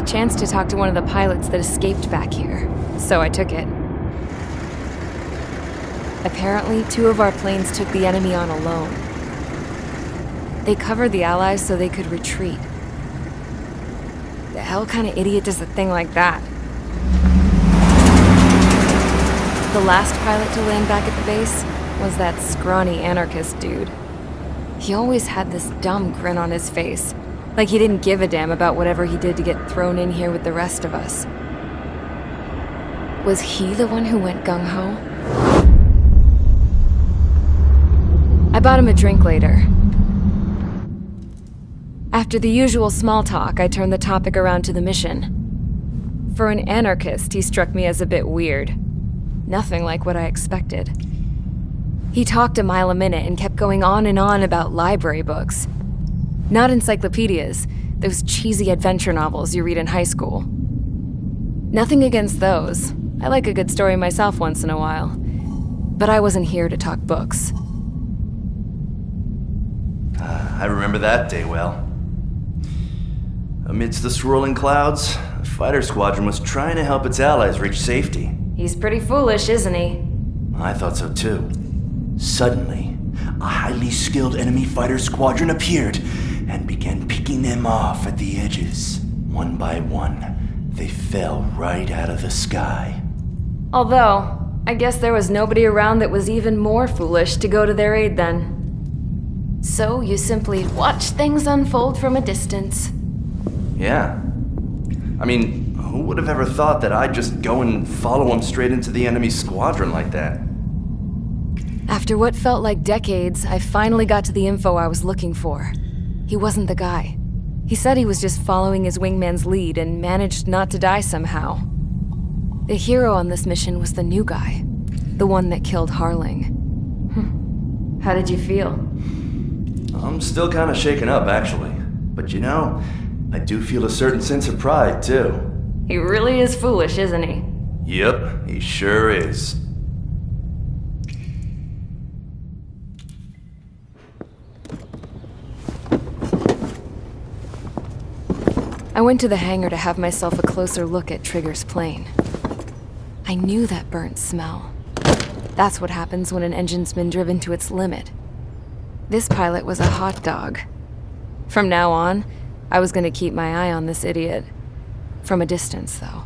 chance to talk to one of the pilots that escaped back here, so I took it. Apparently, 2 of our planes took the enemy on alone. They covered the Allies so they could retreat. The hell kind of idiot does a thing like that? The last pilot to land back at the base was that scrawny anarchist dude. He always had this dumb grin on his face, like he didn't give a damn about whatever he did to get thrown in here with the rest of us. Was he the one who went gung-ho? I bought him a drink later. After the usual small talk, I turned the topic around to the mission. For an anarchist, he struck me as a bit weird. Nothing like what I expected. He talked a mile a minute and kept going on and on about library books. Not encyclopedias, those cheesy adventure novels you read in high school. Nothing against those. I like a good story myself once in a while. But I wasn't here to talk books. I remember that day well. Amidst the swirling clouds, a fighter squadron was trying to help its allies reach safety. He's pretty foolish, isn't he? I thought so too. Suddenly, a highly skilled enemy fighter squadron appeared and began picking them off at the edges. One by one, they fell right out of the sky. Although, I guess there was nobody around that was even more foolish to go to their aid then. So you simply watch things unfold from a distance. Yeah. I mean, who would have ever thought that I'd just go and follow him straight into the enemy squadron like that? After what felt like decades, I finally got to the info I was looking for. He wasn't the guy. He said he was just following his wingman's lead and managed not to die somehow. The hero on this mission was the new guy. The one that killed Harling. How did you feel? I'm still kind of shaken up, actually. But you know, I do feel a certain sense of pride, too. He really is foolish, isn't he? Yep, he sure is. I went to the hangar to have myself a closer look at Trigger's plane. I knew that burnt smell. That's what happens when an engine's been driven to its limit. This pilot was a hot dog. From now on, I was going to keep my eye on this idiot. From a distance, though.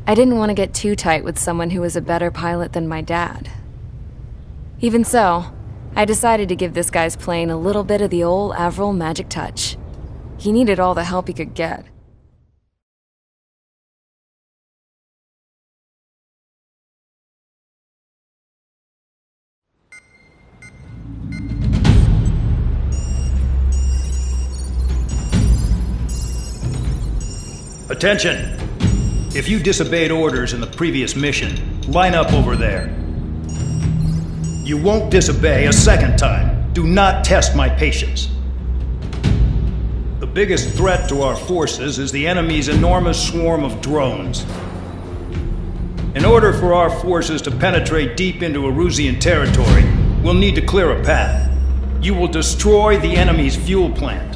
I didn't want to get too tight with someone who was a better pilot than my dad. Even so, I decided to give this guy's plane a little bit of the old Avril magic touch. He needed all the help he could get. Attention! If you disobeyed orders in the previous mission, line up over there. You won't disobey a second time. Do not test my patience. The biggest threat to our forces is the enemy's enormous swarm of drones. In order for our forces to penetrate deep into Erusian territory, we'll need to clear a path. You will destroy the enemy's fuel plant.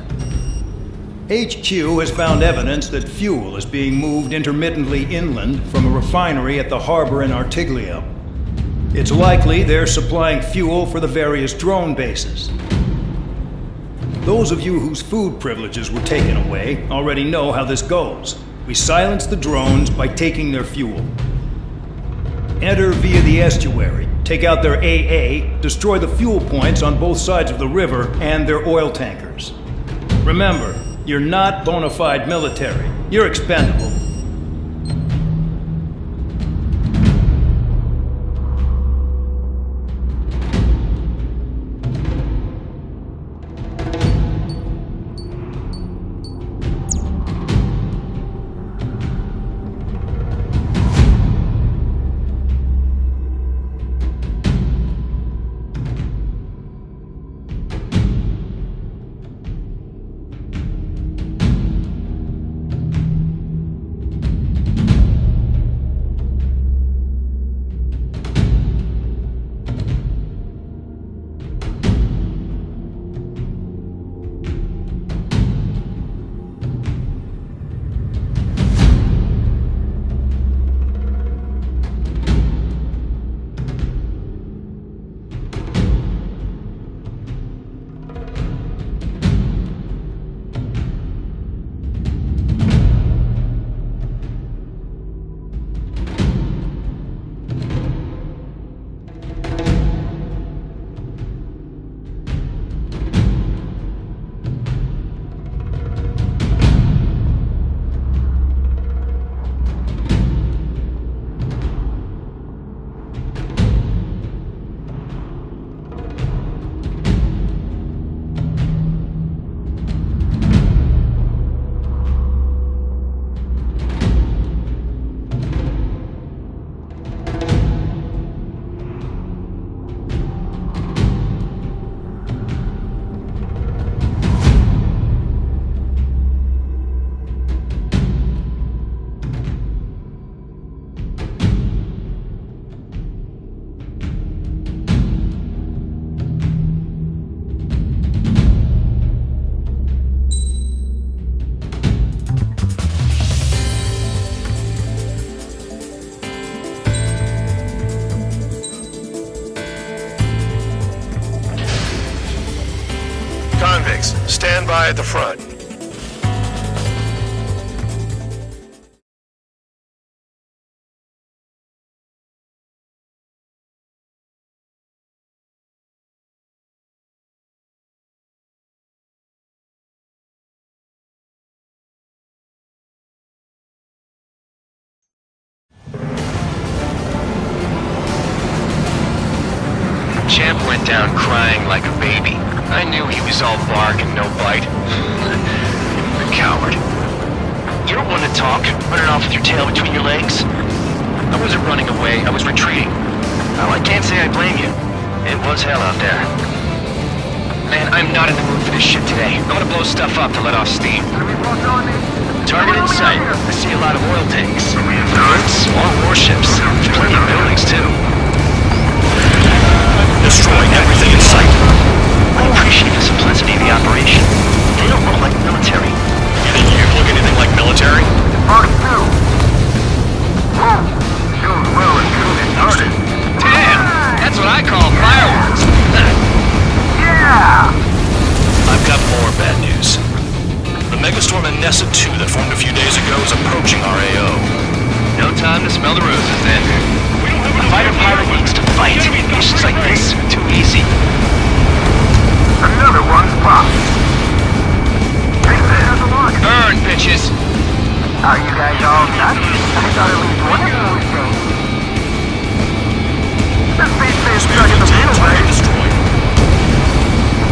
HQ has found evidence that fuel is being moved intermittently inland from a refinery at the harbor in Artiglio. It's likely they're supplying fuel for the various drone bases. Those of you whose food privileges were taken away already know how this goes. We silence the drones by taking their fuel. Enter via the estuary, take out their AA, destroy the fuel points on both sides of the river and their oil tankers. Remember, you're not bona fide military. You're expendable. 6, stand by at the front. Champ went down crying like a baby. I knew he was all bark and no bite. The coward. You don't want to talk, running off with your tail between your legs. I wasn't running away, I was retreating. Well, I can't say I blame you. It was hell out there. Man, I'm not in the mood for this shit today. I'm gonna blow stuff up to let off steam. Target in sight. I see a lot of oil tanks. Boats, more warships. There's plenty of buildings, too. Destroying everything in sight. I appreciate the simplicity of the operation. They don't look like military. You think you look anything like military? Damn! That's what I call fireworks. I've got more bad news. The megastorm in Nessa 2 that formed a few days ago is approaching our AO. No time to smell the roses, then. A fighter pilot needs to fight. Missions like this are too easy. Another one's popped. Burn, bitches! Are you guys all nuts? I thought at least one of you was sane. The space base stuck in the middle, right? Destroyed.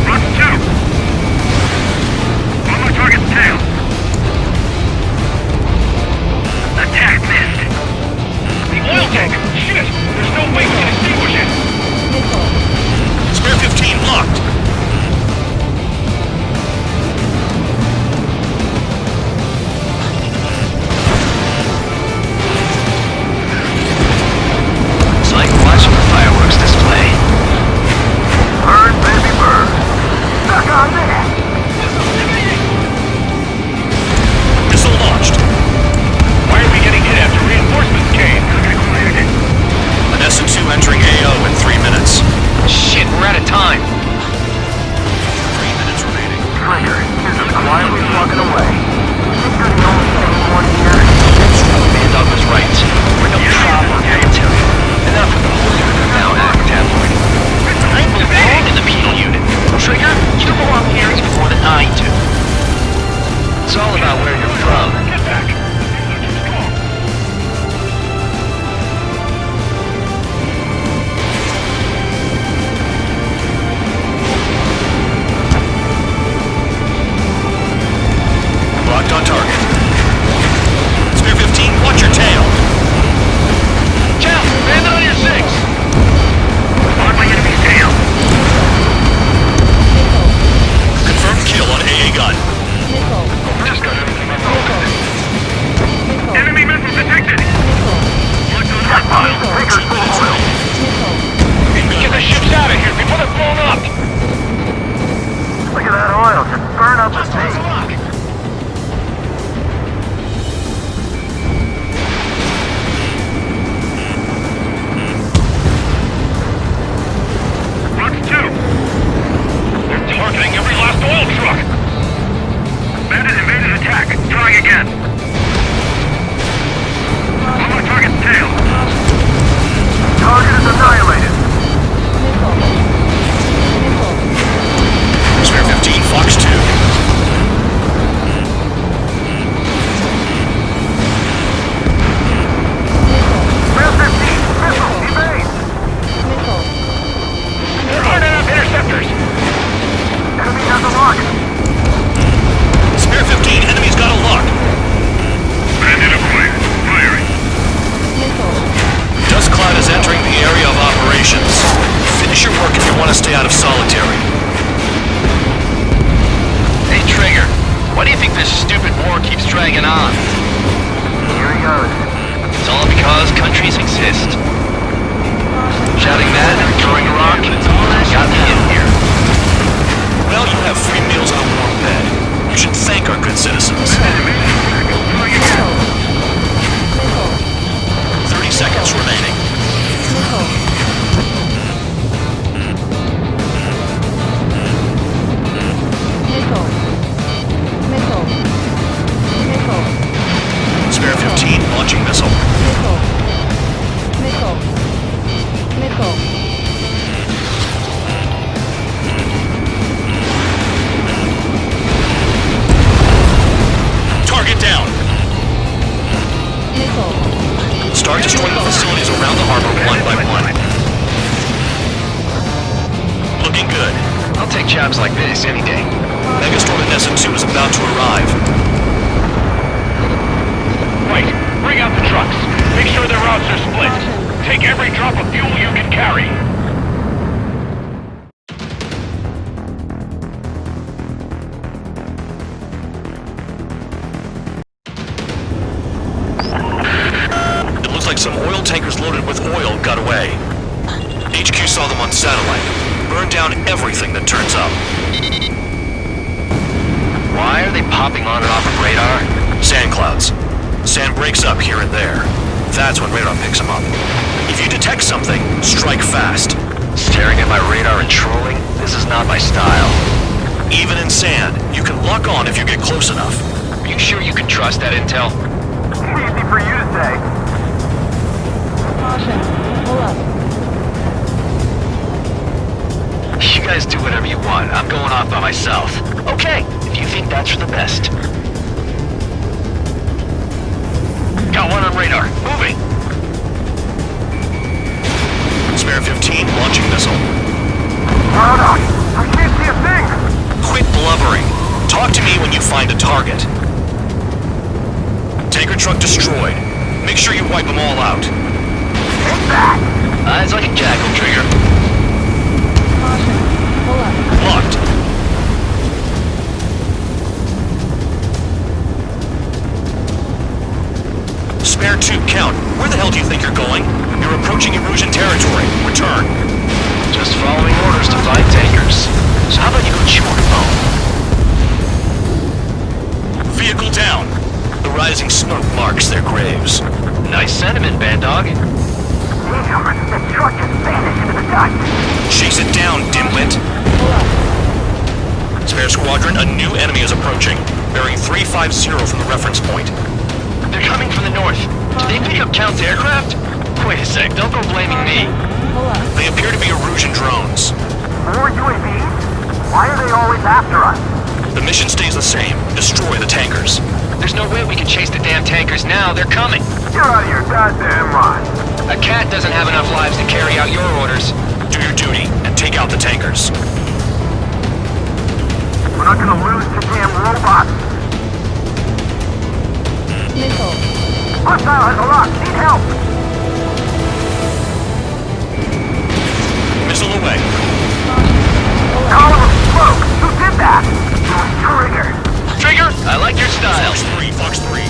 That's two. On my target's tail. Attack missed. The oil tank! Shit! There's no way we can extinguish it! Spare 15 locked. It's like watching a fireworks display. Burn, baby, burn. Stuck on there. Missile launched. Why are we getting hit after reinforcements came? An S2 entering AO in 3 minutes. Shit, we're out of time. 3 minutes remaining. Trigger, just quietly walking away. You're the only sane one here. Bandog was right. We're no problem, I can tell you. Enough with the whole unit now act tabloid. I belong in the penal unit. Trigger, you belong here even more than I do. It's all about where you're from. Get back. Locked on target. Spear 15, watch your tail. Chow, bandit on your six! On my enemy's tail. Confirmed kill on AA gun. Just got everything on enemy missile detected. That pile. Trigger's full of oil. Get the ships out of here before they're blown up! Look at that oil just burn up the sea. They're targeting every last oil truck! Bandit invaded attack. Try again. On my target's tail. Target is annihilated. Spear 15, Fox 2. Rail 15, missile, evade. They're harding up interceptors! Enemy has a lock. Spear 15, enemy's got a lock. Bandit acquired. Firing. Dust cloud is entering the area of operations. Finish your work if you want to stay out of solitary. Hey, Trigger, why do you think this stupid war keeps dragging on? Here he goes. It's all because countries exist. Shouting that and throwing a rock got me in here. Well, you have free meals and a warm bed. You should thank our good citizens. 30 seconds remaining. good. I'll take jobs like this any day. Megastore in Nessa 2 is about to arrive. Right, bring out the trucks. Make sure their routes are split. Take every drop of fuel you can carry. It looks like some oil tankers loaded with oil got away. HQ saw them on satellite. Burned down everything that turns up. Why are they popping on and off of radar? Sand clouds. Sand breaks up here and there. That's when radar picks them up. If you detect something, strike fast. Staring at my radar and trolling? This is not my style. Even in sand, you can lock on if you get close enough. Are you sure you can trust that intel? Easy for you to say. Caution. Pull up. You guys do whatever you want. I'm going off by myself. Okay, if you think that's for the best. Got one on radar. Moving. Spare 15 launching missile. Hold on. I can't see a thing. Quit blubbering. Talk to me when you find a target. Tanker truck destroyed. Make sure you wipe them all out. Take that. Eyes like a jackal, Trigger. Caution. Pull up. Locked. Spare 2, count. Where the hell do you think you're going? You're approaching Erusian territory. Return. Just following orders to find tankers. So how about you go chew on a bone? Vehicle down. The rising smoke marks their graves. Nice sentiment, Bad Dog. Damn, the truck just vanished into the dust. Chase it down, dimwit. Pull up. Spare squadron, a new enemy is approaching. Bearing 350 from the reference point. They're coming from the north. Do they pick up Count's aircraft? Wait a sec, don't go blaming me. Pull up. They appear to be Erusian drones. More UAVs? Why are they always after us? The mission stays the same. Destroy the tankers. There's no way we can chase the damn tankers now. They're coming. You're out of your goddamn mind. A cat doesn't have enough lives to carry out your orders. Do your duty and take out the tankers. We're not gonna lose to damn robots. Missile. Hostile has a lock. Need help. Missile away. Column of smoke. Who did that? Trigger. Trigger, I like your style. Fox 3.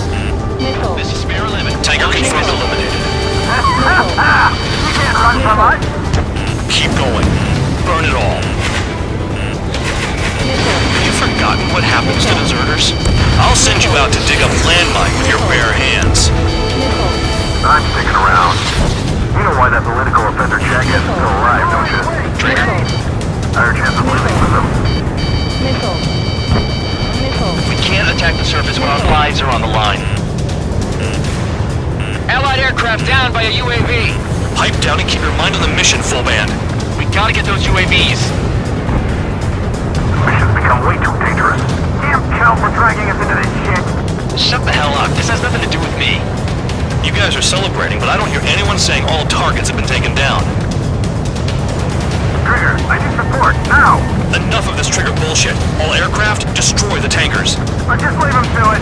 Missile. This is spare 11. Tanker confirmed eliminated. You can't run from us. Keep going. Burn it all. Have you forgotten what happens to deserters? I'll send you out to dig up landmine with your bare hands. Missile. I'm sticking around. You know why that political offender jackass is still alive, don't you? Trigger. Higher chance of losing with him. Missile. Missile. We can't attack the surface when our lives are on the line. Allied aircraft down by a UAV. Pipe down and keep your mind on the mission, full band. We gotta get those UAVs. Mission's become way too dangerous. Damn Cal for dragging us into this shit. Shut the hell up. This has nothing to do with me. You guys are celebrating, but I don't hear anyone saying all targets have been taken down. Trigger, I need support, now! Enough of this Trigger bullshit. All aircraft, destroy the tankers. Just leave him to it.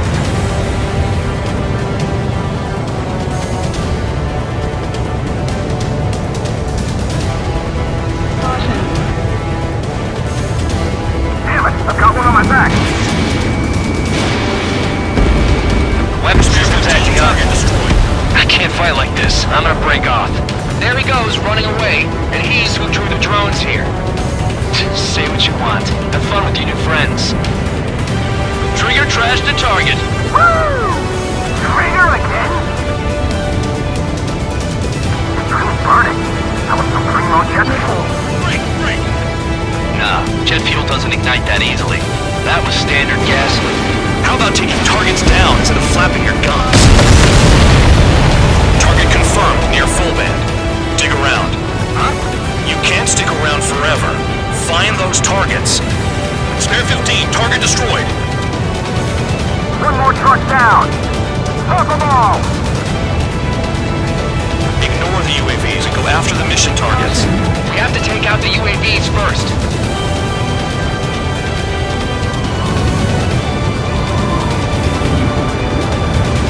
Caution. Damn it, I've got one on my back. Weapons systems acting up. I can't fight like this. I'm gonna break off. There he goes, running away, and he's who drew the drones here. Say what you want. Have fun with your new friends. Trigger trashed the target. Woo! Trigger again? It's really burning. That was some primo jet fuel. Right. Nah, jet fuel doesn't ignite that easily. That was standard gasoline. How about taking targets down instead of flapping your guns? Target confirmed near full band. Dig around. Huh? You can't stick around forever. Find those targets. Spare 15, target destroyed. One more truck down. Stop them all! Ignore the UAVs and go after the mission targets. We have to take out the UAVs. UAVs first.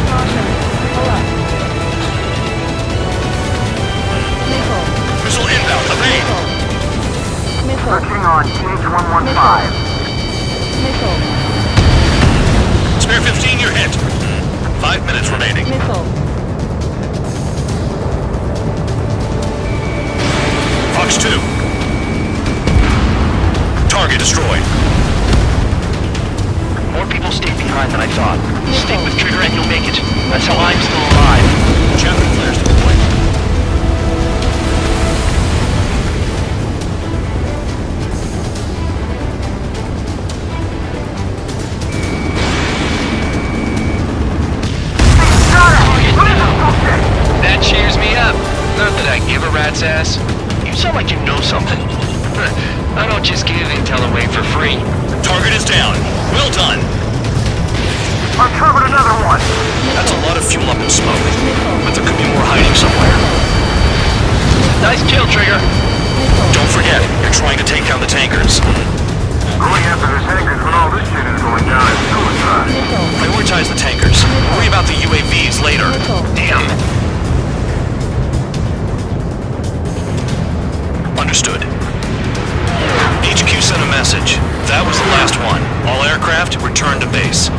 Caution. Pull up. Missile. Missile inbound. Evade. Missile. Searching on TH-115. Missile. Spare 15, you're hit. 5 minutes remaining. Missile. Fox 2. Target destroyed. More people stayed behind than I thought. Stick with Trigger and you'll make it. That's how I'm still alive. Chapter flares deployed. That cheers me up. Not that I give a rat's ass. You sound like you know something. I don't just give intel away for free. Target is down. Well done. Uncovered another one. That's a lot of fuel up in smoke. But there could be more hiding somewhere. Nice kill, Trigger. Don't forget, you're trying to take down the tankers. Going after the tankers when all this shit is going down is suicide. Prioritize the tankers. Worry about the UAVs later. Damn. Understood. HQ sent a message. That was the last one. All aircraft, return to base.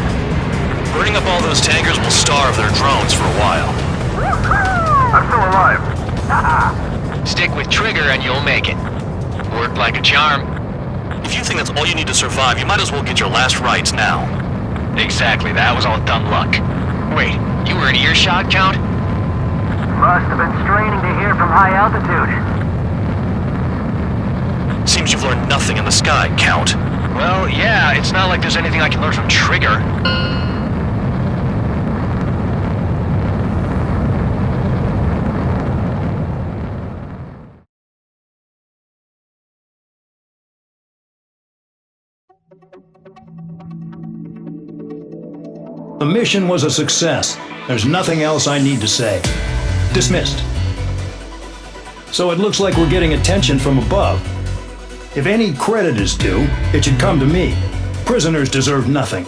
Burning up all those tankers will starve their drones for a while. I'm still alive. Stick with Trigger and you'll make it. Worked like a charm. If you think that's all you need to survive, you might as well get your last rites now. Exactly, that was all dumb luck. Wait, you were in earshot, Count? Must have been straining to hear from high altitude. Seems you've learned nothing in the sky, Count. Well, yeah, it's not like there's anything I can learn from Trigger. The mission was a success. There's nothing else I need to say. Dismissed. So it looks like we're getting attention from above. If any credit is due, it should come to me. Prisoners deserve nothing.